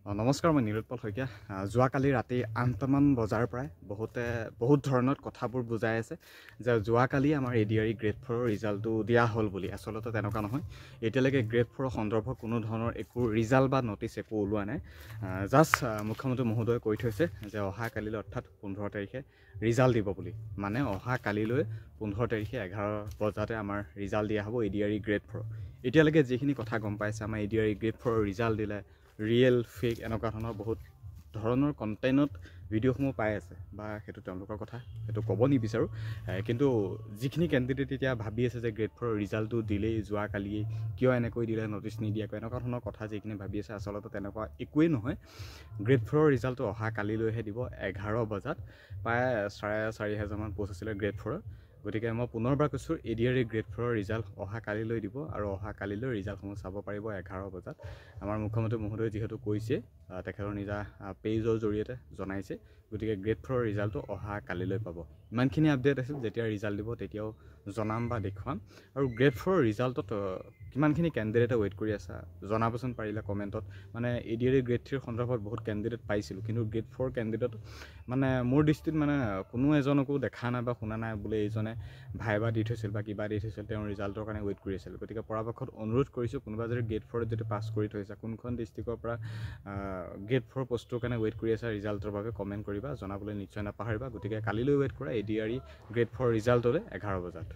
নমস্কাৰ, মই নীলোৎপল শইকীয়া। যোৱাকালি ৰাতি ৮টামান বজাৰ পৰাই বহুত ধৰণৰ কথাবোৰ বুজাই আছে যে যোৱাকালি আমাৰ এডিআৰই গ্ৰেড 4ৰ ৰিজাল্টটো দিয়া হ'ল বুলি। আচলতে তেনেকুৱা নহয়। এতিয়ালৈকে গ্ৰেড 4ৰ সন্দৰ্ভত কোনো ধৰণৰ একো ৰিজাল্ট বা নটিচ একো ওলোৱা নাই। জাষ্ট মুখ্যমন্ত্ৰী মহোদয়ে কৈ থৈছে যে অহা কালিলৈ অৰ্থাৎ 15 তাৰিখে ৰিজাল্ট দিব বুলি। মানে অহা কালিলৈ 15 তাৰিখে 11 বজাতে আমাৰ ৰিজাল্ট দিয়া হ'ব এডিআৰই গ্ৰেড 4। এতিয়ালৈকে যিখিনি কথা গম পাইছে, আমাৰ এডিআৰই গ্ৰেড 4ৰ ৰিজাল্ট দিলে ৰিয়েল ফেক এনেকুৱা বহুত ধৰণৰ কণ্টেইনত ভিডিঅ'সমূহ পাই আছে বা সেইটো তেওঁলোকৰ কথা, সেইটো ক'ব নিবিচাৰোঁ। কিন্তু যিখিনি কেণ্ডিডেট এতিয়া ভাবি আছে যে গ্ৰেড 4ৰ ৰিজাল্টটো দিলেই যোৱাকালিয়ে কিয় এনেকৈ দিলে নটিচ নিদিয়াকৈ, এনেকুৱা ধৰণৰ কথা যিখিনি ভাবি আছে আচলতে তেনেকুৱা একোৱেই নহয়। গ্ৰেড 4ৰ ৰিজাল্টটো অহা কালিলৈহে দিব 11 বজাত। প্ৰায় 4,500মান পোষ্ট আছিলে গ্ৰেড 4ৰ। গতিকে মই পুনৰবাৰ কৈছোঁ, এডিআৰই গ্ৰেড 4ৰ ৰিজাল্ট অহা কালিলৈ দিব আৰু অহা কালিলৈ ৰিজাল্টসমূহ চাব পাৰিব 11 বজাত। আমাৰ মুখ্যমন্ত্ৰী মহোদয়ে যিহেতু কৈছে, তেখেতৰ নিজা পেজৰ জৰিয়তে জনাইছে, গতিকে গ্ৰেড 4ৰ ৰিজাল্টটো অহা কালিলৈ পাব। ইমানখিনি আপডেট আছিল। যেতিয়া ৰিজাল্ট দিব তেতিয়াও জনাম বা দেখুৱাম। আৰু গ্ৰেড 4ৰ ৰিজাল্টত কিমানখিনি কেণ্ডিডেটে ৱেইট কৰি আছে জনাবচোন পাৰিলে কমেণ্টত। মানে এডিআৰই গ্ৰেড 3ৰ সন্দৰ্ভত বহুত কেণ্ডিডেট পাইছিলোঁ, কিন্তু গ্ৰেড 4 কেণ্ডিডেট মানে মোৰ দৃষ্টিত মানে কোনো এজনকো দেখা নাই বা শুনা নাই বোলে এইজনে ভাইবা দি থৈছিল বা কিবা দি থৈছিল, তেওঁৰ ৰিজাল্টৰ কাৰণে ৱেইট কৰি আছিল। গতিকে পৰাপক্ষত অনুৰোধ কৰিছোঁ, কোনোবা যদি গ্ৰেড 4ত যদি পাছ কৰি থৈছে, কোনখন ডিষ্ট্ৰিক্টৰ পৰা গ্ৰেড 4 পোষ্টটোৰ কাৰণে ৱেইট কৰি আছে ৰিজাল্টৰ বাবে কমেণ্ট কৰিবা, জনাবলৈ নিশ্চয় নাপাহৰিবা। গতিকে কালিলৈ ৱেইট কৰা এডিআৰই গ্ৰেড 4 ৰিজাল্টলৈ 11 বজাত।